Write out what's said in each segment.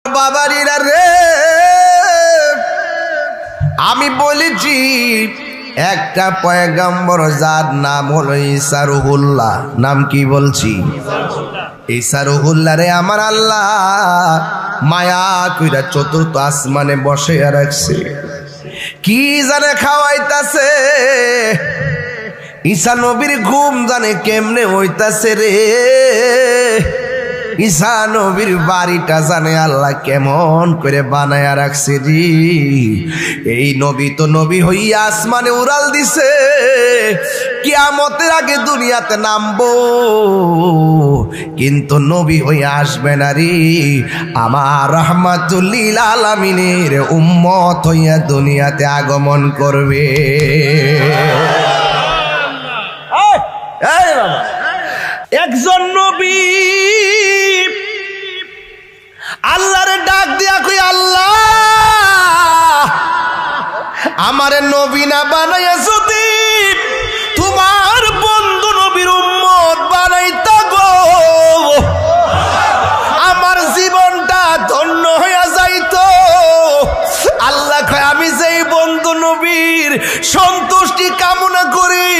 বাবারিরা রে, আমি বলেছি একটা পয়গম্বর যার নাম হলো ঈসা রুহুল্লাহ। নাম কি বলছি? ঈসা রুহুল্লাহ রে আমার আল্লাহ মায়া কইরা চতুর্থ আসমানে বসে রাখছে। কি জানে খাওয়াইতাছে, ঈসা নবীর ঘুম জানে কেমনে হইতাছে রে। ঈসা নবীর বাড়িটা জানে আল্লাহ কেমন করে বানায়া রাখছে জি। এই নবী তো নবী হইয়া আসমানে উড়াল দিছে, কিয়ামতের আগে দুনিয়াতে নামবো, কিন্তু নবী হইয়া আসবে না রে। আমার রাহমাতুল লিল আলামিনের উম্মত হইয়া দুনিয়াতে আগমন করবে। একজন নবী আল্লাহরে ডাক দিয়া কই, আল্লাহ আমারে নবী না বানাইয়া যদি তোমার বন্ধু নবীর উম্মত বানাইতা গো, আমার জীবনটা ধন্য হইয়া যাইতো। আল্লাহ কয়, আমি যেই বন্ধু নবীর সন্তুষ্টি কামনা করি,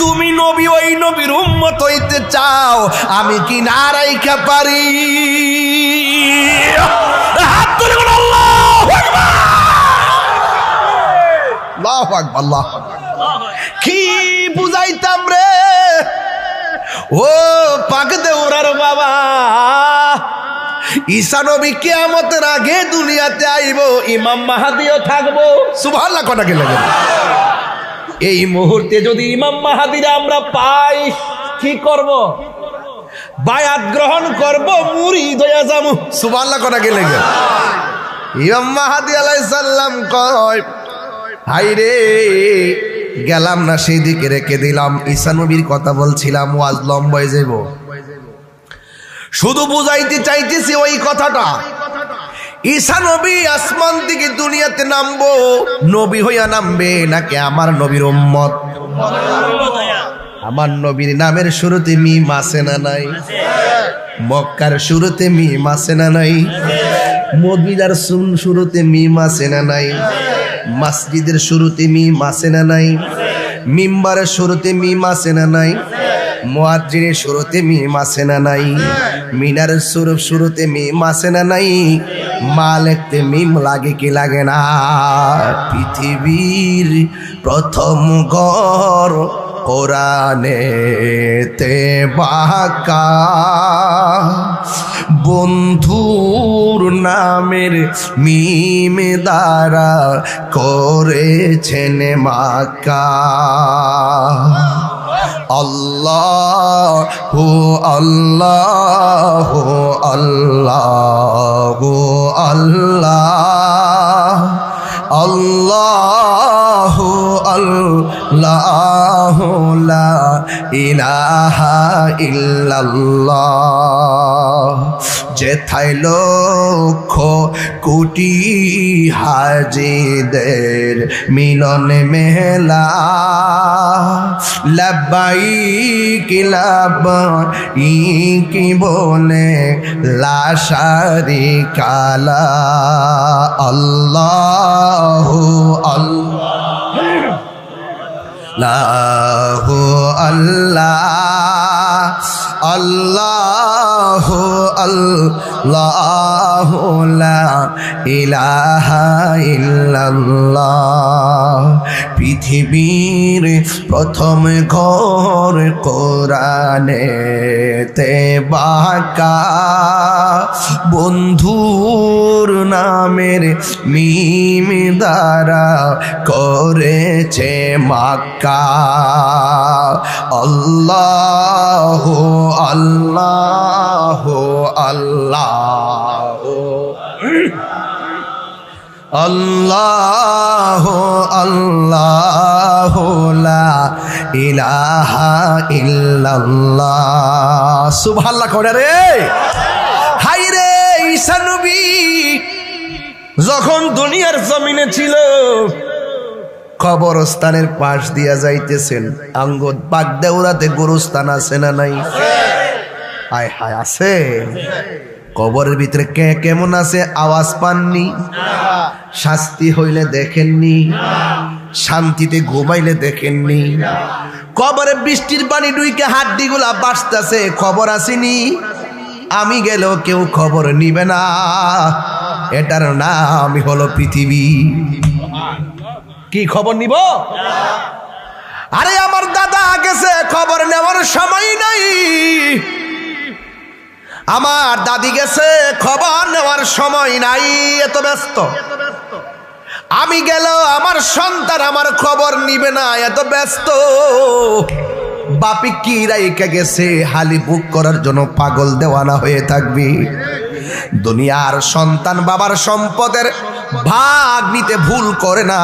তুমি নবী ওই নবীর উম্মত হইতে চাও, আমি কি না রাইখা পারি? হাত তুলে বলো আল্লাহু আকবার, আল্লাহু আকবার, আল্লাহু আকবার। কি বুঝাইতাম রে ও পাক দেউরার বাবা, ঈসা নবী কিয়ামতের আগে দুনিয়াতে আইব, ইমাম মাহাদিও থাকবো। সুবহানাল্লাহ কথা কি লাগে? এই মুহূর্তে যদি ইমাম মাহাদিরা আমরা পাই, কি করব? বায়াত গ্রহণ করব, মুরিদ হইয়া যাবো। সুবহানাল্লাহ কথা কি লাগে? ইমাম মাহাদি আলাইহিস সালাম কয়, হাই রে গেলাম না সেই দিকে রেখে দিলাম। ঈসা নবীর কথা বলছিলাম, ওয়াজ লম্বা হয়ে যাইব, শুধু বুঝাইতে চাইতেছি ওই কথাটা। ঈসা নবী আসমান থেকে দুনিয়াতে নামবো, নবী হইয়া নামবে নাকি আমার নবীর উম্মত? আমার নবীর নামের শুরুতে মিম আছে না নাই? মক্কার শুরুতে মিম আছে না নাই? মদিনার শুরুতে মিম আছে না নাই? মসজিদের শুরুতে মিম আছে না নাই? মিম্বারের শুরুতে মিম আছে না নাই? মুয়াজ্জিনের শুরুতে মিম আছে না নাই? মিনারের শুরুতে মিম আছে না নাই? মা লিখতে মিম লাগে কি লাগে না? পৃথিবীর প্রথম ঘর কোরআনেতে বাঁকা, বন্ধুর নামের মিম দ্বারা করেছেন মাক্কা। আল্লাহু আল্লাহু আল্লাহু আল্লাহ, আল্লাহু আল্লাহু লা ইলাহা ইল্লাল্লাহ। যেথায় লক্ষ কোটি হাজিদের মিলন মেলা, লাব্বাইক লাব্বাইক বলে লা শারিকা লা। আল্লাহু আল্লাহু আল্লাহ, আল্লাহু আল্লাহু লা ইলাহা ইল্লাল্লাহ। পৃথিবীর প্রথম ঘর কোরআনেতে বাঁকা, বন্ধুর নামের মিম দ্বারা করেছে মাক্কা। আল্লাহু আল্লাহু আল্লাহু আল্লাহু আল্লাহু লা ইলাহা ইল্লাল্লাহ। সুবহানাল্লাহ করে রে। হাই রে ঈসা নবী যখন দুনিয়ার জমিনে ছিল, কবরস্থানের পাশ দিয়া যাইতেছেন, আঙ্গদ বাগদেউরাতে গোরস্থান আছে না নাই? হায় হায় আছে। কবরের ভিতরে কে কেমন আছে আওয়াজ পাননি? শাস্তি হইলে দেখেননি? শান্তিতে ঘুমাইলে দেখেননি? কবরে বৃষ্টির পানি ডুইকে হাড্ডিগুলা বাঁচতেছে, খবর আসেনি? আমি গেলেও কেউ খবর নিবে না। এটার নামই হলো পৃথিবী। কি খবর নিব? আরে আমার দাদা গেছে, খবর নেওয়ার সময় নাই। আমার দাদি গেছে, খবর নেওয়ার সময় নাই, এত ব্যস্ত। আমি গেলেও আমার সন্তান আমার খবর নিবে না, এত ব্যস্ত। বাপি কি রাইকা গেছে, হালি বুক করার জন্য পাগল দেওয়ানা হয়ে থাকবি। দুনিয়ার সন্তান বাবার সম্পদের ভাগ নিতে ভুল করে না,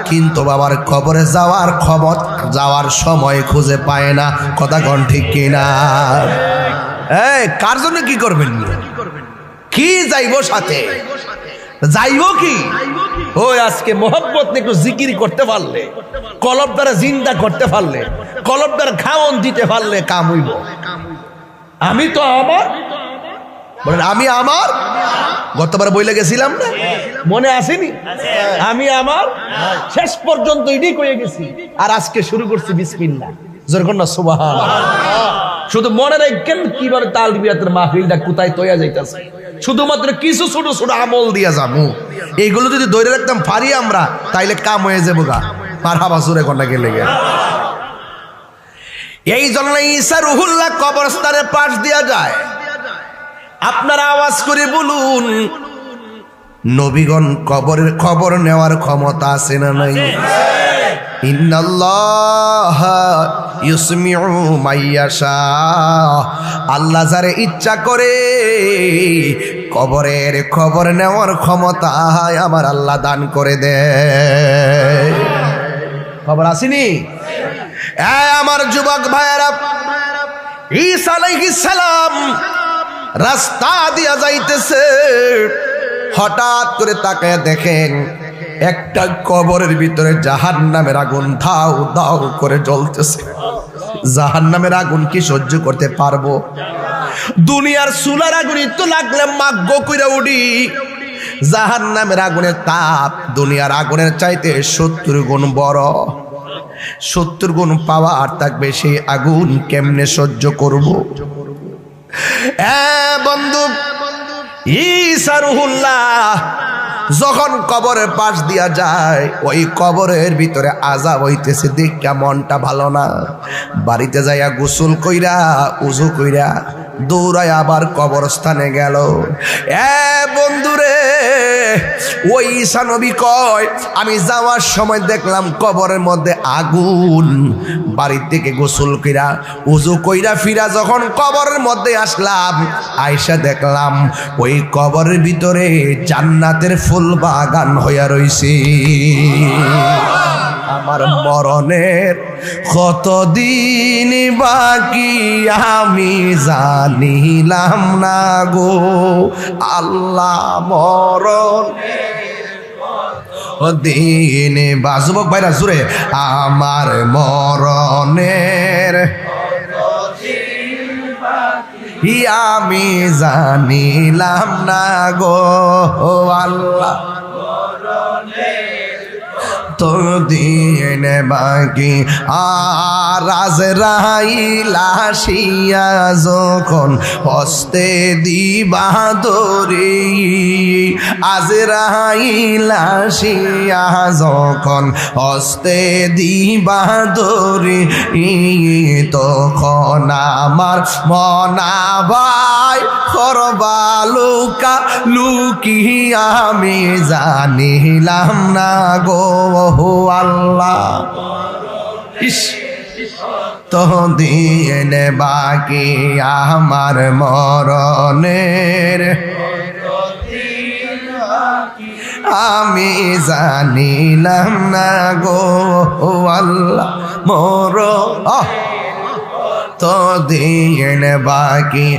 কিন্তু বাবার কবরে যাওয়ার সময় খুঁজে পায় না। কথা কোন ঠিক কিনা? কার জন্য কি করবেন? কি যাইব সাথে? যাইব কি? ওই আজকে মোহাম্মত একটু জিকির করতে পারলে, কলব দ্বারা জিন্দা করতে পারলে, কলব দ্বারা খাওয়ন দিতে পারলে কাম হইব। আমি তো আমার বলেন, আমি আমার গতবার বইলে গেছিলাম না, মনে আসেনি? আমি আমার শেষ পর্যন্ত এটাই কয়ে গেছি, আর আজকে শুরু করছি বিসমিল্লাহ। যেরকম না সুবহানাল্লাহ। শুধু মনে রাখেন কিভাবে তালবিয়াতের মাহফিলটা কোথায় তৈয়া যাইতেছে। শুধুমাত্র কিছু ছোট ছোট আমল দিয়া যাবো, এইগুলো যদি ধরে রাখতাম পারি আমরা, তাইলে কাম হয়ে যাবো গা। মারহাবা সুরে কন্যা গেলে গে। এই জন্য ঈসা রুহুল্লাহ কবরস্থানের পাশ দিয়া যায়। আপনারা আওয়াজ করে বলুন, নবীগণ কবরের খবর নেওয়ার ক্ষমতা আছে না নাই? ইন্নাল্লাহ ইউসমিউ মাইয়াশা, আল্লাহ যারে ইচ্ছা করে কবরের খবর নেওয়ার ক্ষমতা আমার আল্লাহ দান করে দেয়। খবর আসেনি? আমার যুবক ভাইয়েরা, ঈসা আলাইহিস সালাম রাস্তা দিয়া যাইতেছে, হঠাৎ করে তাকায় দেখেন একটা কবরের ভিতরে জাহান্নামের আগুন ধাউ ধাউ করে জ্বলতেছে। জাহান্নামের আগুন কি সহ্য করতে পারবো? দুনিয়ার চুলার আগুন তো লাগলে মাগ্য কইরা উঠি, জাহান্নামের আগুনের তাপ দুনিয়ার আগুনের চাইতে 70 গুণ বড়। 70 গুণ পাওয়ার থাকবে, সেই আগুন কেমনে সহ্য করব? বন্ধু, ঈসা রুহুল্লাহ যখন কবরের পাশ দিয়া যায়, ওই কবরের ভিতরে আযাব হইতেছে, দেখা মনটা ভালো না। বাড়িতে যাইয়া গোসল কইরা উযু কইরা দৌড়ায় আবার কবরস্থানে গেল। বন্ধুরে, ওই ঈসা নবী কয়, আমি যাওয়ার সময় দেখলাম কবরের মধ্যে আগুন। বাড়ি থেকে গোসল কইরা উযু কইরা ফিরা যখন কবরের মধ্যে আসলাম, আইসা দেখলাম ওই কবরের ভিতরে জান্নাতের ফুল বাগান হইয়া রইছে। আমার মরণের কতদিন বাকি আমি জানিলাম না গো আল্লাহ, মরণ দিন বাজুবক ভাইরা জুড়ে, আমার মরণের আমি জানিলাম না গো আল্লাহ, তো দিন বাকি। আর আজরাইল আসিয়া যখন হস্তে দিবা ধরি, আজরাইল আসিয়া যখন হস্তে দিবা ধরি, তখন আমার মনা ভাই করবা লুকা লুকি আমি জানিলাম না গো আল্লাহ। ইস, তো দিন বাকি আমার মরণের আমি জানিলাম না গো আল্লাহ, দিন বাকি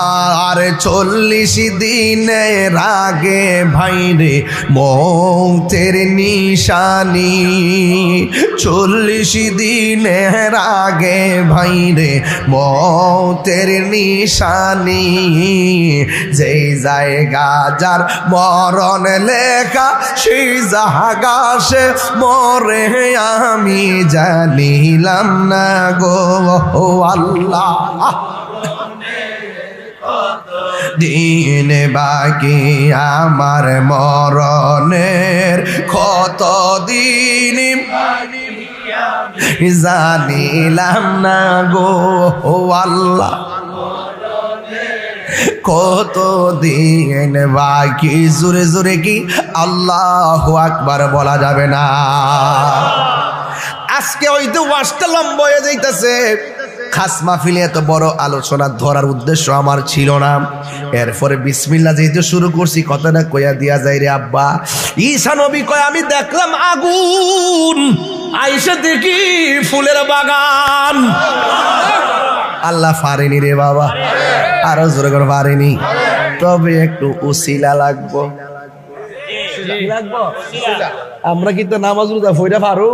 আর 40 দিনের আগে ভাইরে মৌতের নিশানি 40 দিনের আগে ভাইরে মৌতের নিশানি যেই জায়গা যার মরণ লেখা সেই জায়গা সে মরে আমি জানিলাম না গো আল্লাহ দিন বাকি আমার মরণের কত দিন জানিলাম না গো আল্লাহ কত দিন বাকি জোরে জোরে কি আল্লাহু আকবার বলা যাবে না। আজকে হয়তো ওয়াজটা লম্বা হয়ে যাইতেছে, খাস মাহফিলে এত বড় আলোচনা ধরার উদ্দেশ্য আমার ছিল না। এরপরে বিসমিল্লাহ যেহেতু শুরু করছি কথাটা কইয়া দিয়া যায় রে আব্বা। ঈসা নবী কয় আমি দেখলাম আগুন, আইসা দেখি ফুলের বাগান। আল্লাহ পারেনি রে বাবা, আরো জোরে করে পারেনি, তবে একটু উসিলা লাগবো। আমরা কিন্তু নামাজ রোজা ফইরা পারো,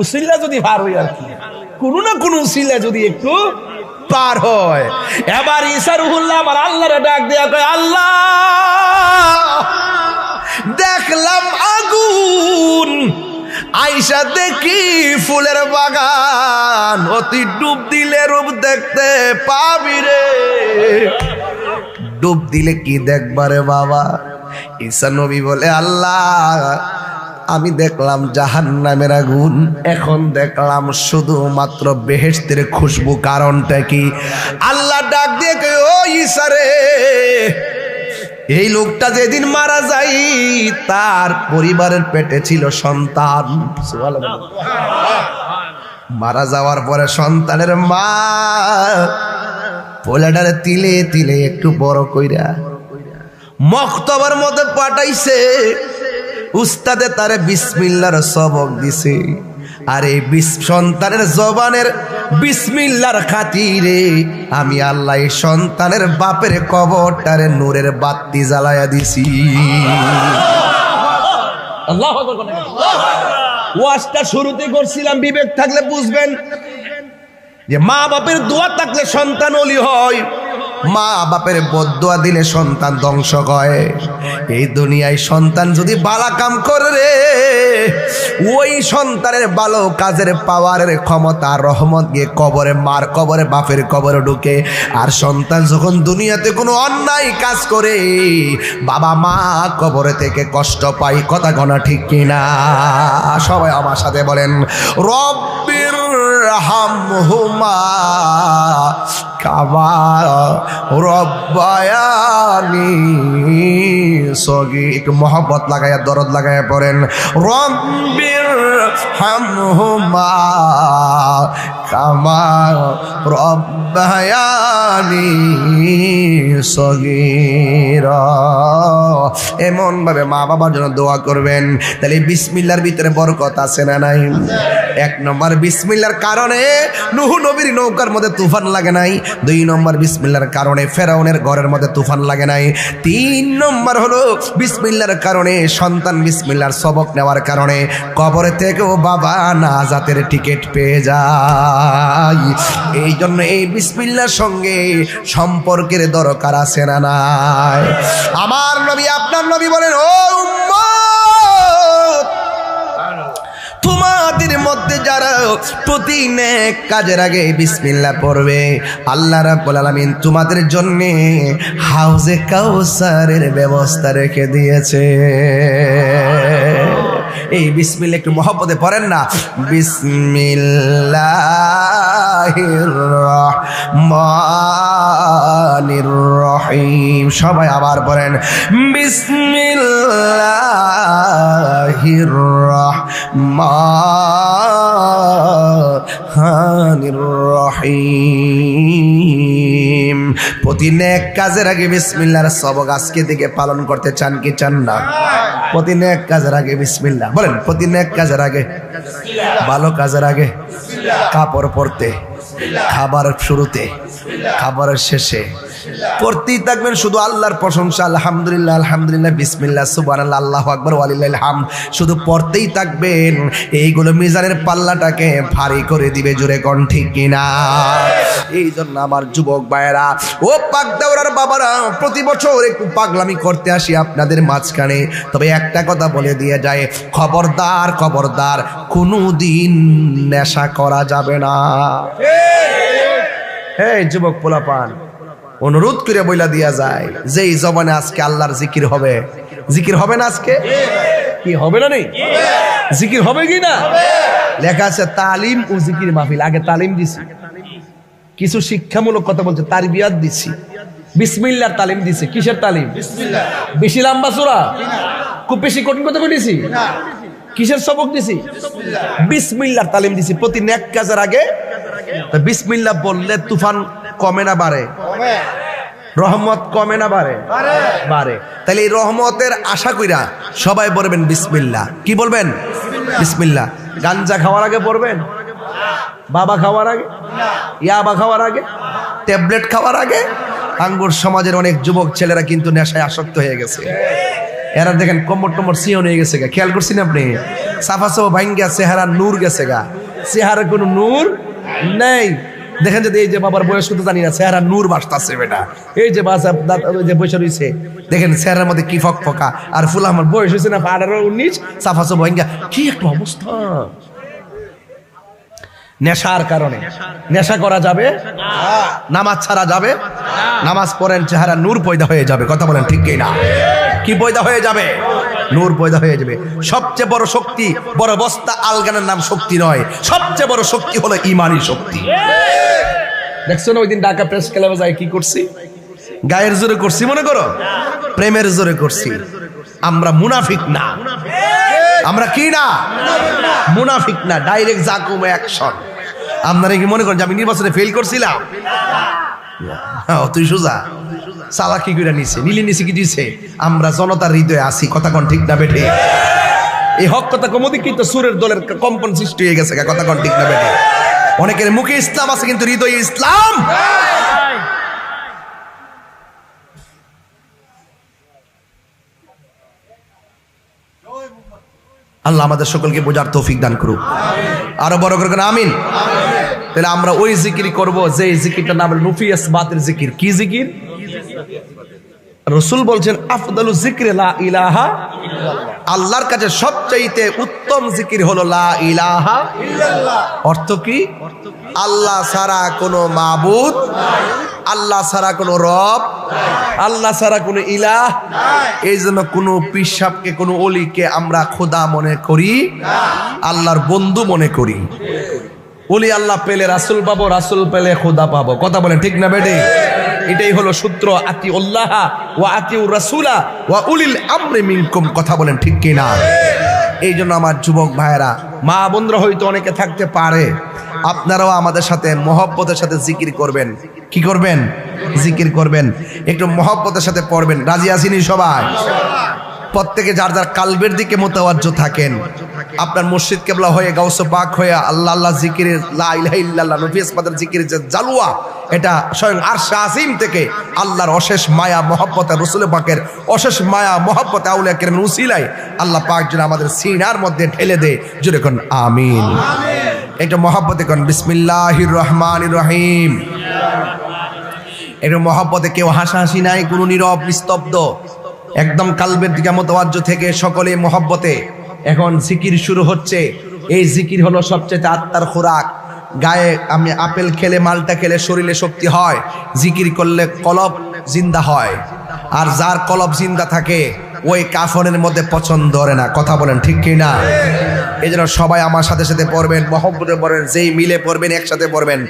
উসিলা যদি পার হই আর কি, কোনো না কোনো উসিলা যদি একটু পার হয়। এবার ঈসা রুহুল্লাহ আমার আল্লাহরে ডাক দেয়া কয় আল্লাহ দেখলাম আগুন, আইসা দেখি ফুলের বাগান, অতি ডুব দিলে রূপ দেখতে পাবি রে। ডুব দিলে কি দেখবারে বাবা? ঈসা নবী বলে আল্লাহ আমি দেখলাম জাহান্নামের আগুন, এখন দেখলাম শুধুমাত্র বেহেশতের খুশবু। কারণটা কি? আল্লাহ ডাক দিয়ে কয় ও ঈসা রে, এই লোকটা যেদিন মারা যায় তার পরিবারের পেটে ছিল সন্তান। মারা যাওয়ার পরে সন্তানের মা পোলাটারে তিলে তিলে একটু বড় কইরা মক্তবার মধ্যে পাঠাইছে, উস্তাদে তারে বিসমিল্লাহর সবক দিছে। আর এই সন্তানের জবানের বিসমিল্লাহর খাতিরে আমি আল্লাহ এই সন্তানের বাপের কবরটারে নূরের বাতি জ্বালায়া দিছি। আল্লাহু আকবার। ওয়াজটা শুরুতে করছিলাম, বিবেক থাকলে বুঝবেন যে মা বাপের দোয়া থাকলে সন্তান ওলি হয়, মা বাপের বদদোয়া দিলে সন্তান ধ্বংস হয়। এই দুনিয়ায় সন্তান যদি ভালো কাম করে রে, ওই সন্তানের ভালো কাজের পাওয়ারের ক্ষমতা রহমত গিয়ে কবরে মার কবরে বাপের কবরে ঢুকে। আর সন্তান যখন দুনিয়াতে কোনো অন্যায় কাজ করে বাবা মা কবরে থেকে কষ্ট পায়। কথা গণা ঠিক কিনা? সবাই আমার সাথে বলেন রব্বির হামহুমা কামা রব্বায়ানি সগীর। একটু মহব্বত লাগাইয়া দরদ লাগাইয়া পড়েন রব্বির হামহুমা কামা রব্বায়ানি সগীরা। এমন ভাবে মা বাবার জন্য দোয়া করবেন। তাহলে বিসমিল্লাহর ভিতরে বরকত আছে না নাই? এক নম্বর বিসমিল্লাহর কারণে নূহ নবীর নৌকার মধ্যে তুফান লাগে নাই। দুই নম্বর বিসমিল্লাহর কারণে ফেরাউনের ঘরের মধ্যে তুফান লাগে নাই। তিন নম্বর হলো বিসমিল্লাহর কারণে সন্তান বিসমিল্লাহর সবক নেওয়ার কারণে কবরে থেকেও বাবা নাজাতের টিকিট পেয়ে যায়। এই জন্য এই বিসমিল্লাহর সঙ্গে সম্পর্কের দরকার আছে না নাই? আমার নবী আপনার নবী বলেন ও উম্মত, তোমাদের মধ্যে যারা প্রতি নেক কাজের আগে বিসমিল্লাহ পড়বে আল্লাহ রাব্বুল আলামিন তোমাদের জন্য হাউজে কাউসারের ব্যবস্থা রেখে দিয়েছে। এই বিসমিল্লাহ একটু মহব্বতে পড়েন না। বিসমিল্লাহির রহমানির রহিম। সবাই আবার পড়েন বিসমিল্লাহির রহমানির রহিম। প্রতি নেক কাজের আগে বিসমিল্লাহর সবক আজকে থেকে পালন করতে চান কি চান না? প্রতি নেক কাজের আগে বিসমিল্লাহ বলেন। প্রতি নেক কাজের আগে, ভালো কাজের আগে, কাপড় পরতে, খাবারের শুরুতে, খাবারের শেষে পড়তেই থাকবেন শুধু আল্লাহর প্রশংসা, আলহামদুলিল্লাহ আলহামদুলিল্লাহ, বিসমিল্লাহ, সুবহানাল্লাহ, আল্লাহু আকবার, ওয়ালিল্লাহিল হামদ। শুধু পড়তেই থাকবেন। এইগুলো মিজানের পাল্লাটাকে ভারী করে দিবে, জোরে কোন ঠিক কিনা? এই জন্য আমার যুবক ভাইয়েরা ও পাকদাওরার বাবারা, প্রতি বছর একটু পাগলামি করতে আসি আপনাদের মাঝখানে। তবে একটা কথা বলে দিয়ে যায়, খবরদার খবরদার, কোনোদিন নেশা করা যাবে না। এই যুবক পোলাপান, অনুরোধ করে বইলা দিয়া যায় যে এই জবানে আজকে আল্লাহর জিকির হবে। জিকির হবে না আজকে? কি হবে না? নেই জিকির হবে কি না? লেখা আছে তালিম ও জিকির মাহফিল। আগে তালিম দিছি, কিছু শিক্ষামূলক কথা বলছে, তারবিয়াত দিছি, বিসমিল্লাহর তালিম দিছি। কিসের তালিম? বিসমিল্লাহ। বেশি লম্বা সূরা? খুব বেশি কঠিন কথা বলেছি? কিসের সবক দিছি? বিসমিল্লাহর তালিম দিছি। প্রতি নেক কাজের আগে বিসমিল্লাহ বললে তুফান কমে না বাড়ে? রহমত কমে না বাড়ে? বাড়ে। তাহলে এই রহমতের আশা কইরা সবাই বলবেন বিসমিল্লাহ। কি বলবেন? বিসমিল্লাহ। গাঞ্জা খাওয়ার আগে পড়বেন? বাবা খাওয়ার আগে? ইয়াবা খাওয়ার আগে? ট্যাবলেট খাওয়ার আগে? আঙ্গুর সমাজের অনেক যুবক ছেলেরা কিন্তু নেশায় আসক্ত হয়ে গেছে। এরা দেখেন কোমর টোমর সিয়ন হয়ে গেছে গা। খেয়াল করছেন আপনি? সাফা সাফা ভাঙ্গা চেহারা নূর গেছে গা। চেহারা কোনো নূর নেই। দেখেন যদি এই যে বাবার বয়স কত জানি না, চেহারা নূর বাসতাছে বেটা। এই যে বাসা যে বসে রয়েছে দেখেন চেহারার মধ্যে কি ফক ফকা। আর ফুলা আমার বয়স হয়েছে না 18-19, সাফা সাফা ভাঙ্গা, কি একটা অবস্থা। নেশার কারণে নেশা করা যাবে? নামাজ ছাড়া যাবে? নামাজ পড়েন, চেহারা নূর পয়দা হয়ে যাবে। কথা বলেন ঠিক কি না? কি পয়দা হয়ে যাবে? নূর পয়দা হয়ে যাবে। সবচেয়ে বড় শক্তি, বড় বস্তা আলগানের নাম শক্তি নয়, সবচেয়ে বড় শক্তি হলো ইমানি শক্তি। দেখছো না ওই দিন ঢাকা প্রেস ক্লাবে যাই কি করছি? গায়ের জোরে করছি মনে করো? প্রেমের জোরে করছি। আমরা মুনাফিক না। আমরা কি না? মুনাফিক না। ডাইরেক্ট জাকুম অ্যাকশন। আপনারা কি মনে করেন যে আমি নির্বাচনে ফেল করছিলাম? তুই সোজা সালা কি করে নিছে? নীলি নিছে কি দিছে? আমরা জনতার হৃদয়ে আছি। কথা কোন ঠিক না বেঠে? এই হক কথা কমদি কিন্তু সুরের দলের কম্পন সৃষ্টি হয়ে গেছে। কথা কোন ঠিক না বেঠে? অনেকের মুখে ইসলাম আছে কিন্তু হৃদয়ে ইসলাম। আল্লাহ আমাদের সকলকে বোঝার তৌফিক দান করুক। আরো বড় করে আমিন। তাহলে আমরা ওই জিকির করব যে জিকিরটার নাম হলো নুফিয়াস বাতের জিকির। কি জিকির? রাসূল বলছেন আফদালু যিকরি লা ইলাহা ইল্লাল্লাহ। আল্লাহর কাছে সবচাইতে উত্তম জিকির হলো লা ইলাহা ইল্লাল্লাহ। অর্থ কি? আল্লাহ ছাড়া কোনো মাবুদ, আল্লাহ ছাড়া কোনো রব, আল্লাহ ছাড়া কোনো ইলাহ। এই জন্য কোনো পীর সাহেবকে, কোনো ওলিকে আমরা খোদা মনে করি, আল্লাহর বন্ধু মনে করি। ওলি আল্লাহ পেলে রাসূল পাবো, রাসূল পেলে খোদা পাবো। কথা বলেন ঠিক না বেটে? এটাই হলো সূত্র। আতিউল্লাহ ওয়া আতিউর রাসূলা ওয়া উলিল আমরি মিনকুম। কথা বলেন ঠিক কি না? এই জন্য আমার যুবক ভাইয়েরা, মা বোনরা হয়তো অনেকে থাকতে পারে, আপনারাও আমাদের সাথে মহব্বতের সাথে জিকির করবেন। কি করবেন? জিকির করবেন। একটু মহব্বতের সাথে পড়বেন। রাজি আছেন সবাই? প্রত্যেকে যার যার কালবের দিকে মোতাওয়াজ্জ থাকেন। আপনার মুর্শিদ কেবলা হয়ে, গাউস পাক হয়ে আল্লাহ আল্লাহ জিকিরের, লা ইলাহা ইল্লাল্লাহ, নফিয়াস পাকের জিকিরের যে জালুয়া, এটা স্বয়ং আরশে আজিম থেকে আল্লাহর অশেষ মায়া মহব্বতে, রাসূল পাকের অশেষ মায়া মহব্বতে, আউলিয়া কেরামের উসিলায় আল্লাহ পাক যেন আমাদের সিনার মধ্যে ঢেলে দে। জোরে কোন আমিন। এটা মহব্বতে কোন বিসমিল্লাহির রহমানির রহিম। এটা মহব্বতে কেউ হাসাহাসি নাই, কোনো নীরব নিস্তব্ধ, একদম কালবের দিকে মোতাওয়াজ্জ থেকে সকলে মহব্বতে। এখন জিকির শুরু হচ্ছে। এই জিকির হলো সবচেয়ে আত্মার খোরাক। গায়ে আমি আপেল খেলে, মালটা খেলে শরীরে শক্তি হয়। জিকির করলে কলব জিন্দা হয়। আর যার কলব জিন্দা থাকে ওই কাফনের মধ্যে পছন্দ ধরে না। কথা বলেন ঠিক কি না? এই জন্য সবাই আমার সাথে সাথে পড়বেন, মহব্বতে পড়বেন। যেই মিলে পড়বেন একসাথে পড়বেন।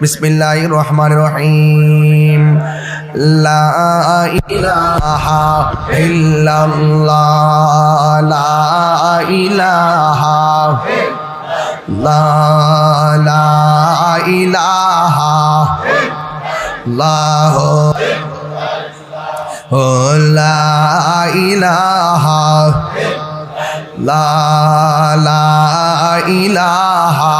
বিসমিল্লাহির রহমানির রহিম। লা ইলাহা ইল্লাল্লাহ, লা ইলাহা, লা ইলাহা ইল্লাল্লাহ, লা ইলাহা, লা ইলাহা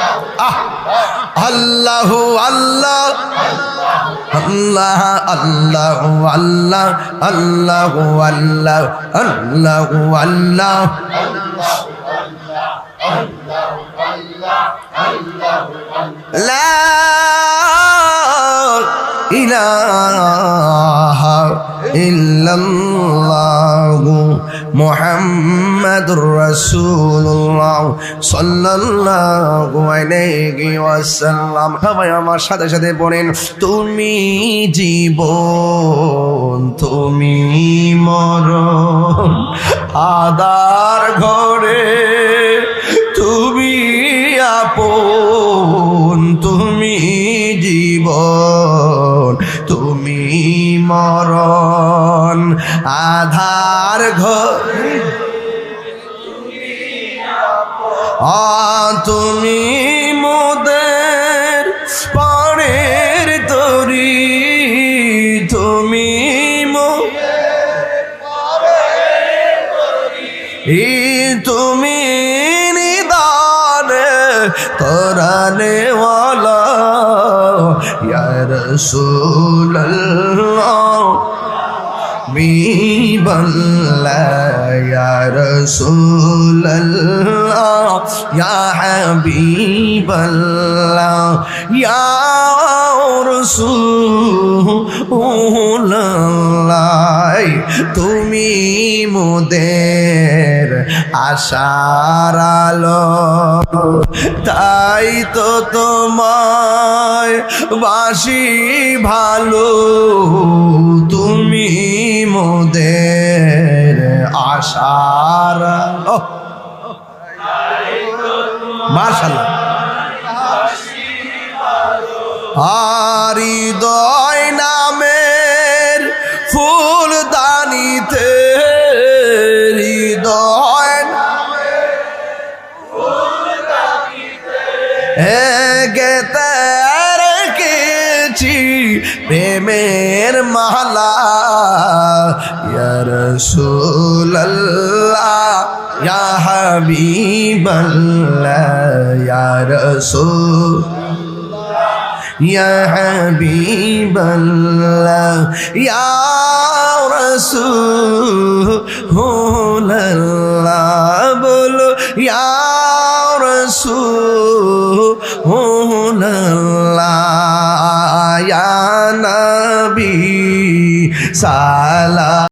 আল্লাহ আল্লাহ আল্লাহ আল্লাহ আল্লাহ আল্লাহ আল্লাহ আল্লাহ আল্লাহ লা ইলাহা ইল্লাল্লাহু মুহাম্মাদুর রাসূলুল্লাহ সাল্লাল্লাহু আলাইহি ওয়াসাল্লাম। সবাই আমার সাথে সাথে পড়েন, তুমি জীবন তুমি মরণ, আদার ঘরে তুমি আপন, তুমি জীবন তুমি মরণ, আধার ঘরে তুমি মোদের পরের তরি, তুমি তুমি নিদানে কোরআনে ওয়ালা ইয়া রাসূলুল্লাহ হাবিবাল্লাহ ইয়া রাসূলুল্লাহ ইয়া হাবিবাল্লাহ ইয়া রাসূলুল্লাহ, তুমি মোদের আশার আলো, তাই তো তোমায় বাসি ভালো, তুমি মোদের আশার আলো। মাশাআল্লাহ। হৃদয় নামের ফুলদানিতে, হৃদয় গেতে রেখেছি প্রেমের মালা, ইয়া রাসূলুল্লাহ ইয়া হাবিবাল্লাহ ইয়া রাসূল ইয়া হাবিবাল্লাহ ইয়া রাসূলুল্লাহ, বলো ইয়া রাসূলুল্লাহ ইয়া নবী সালাম।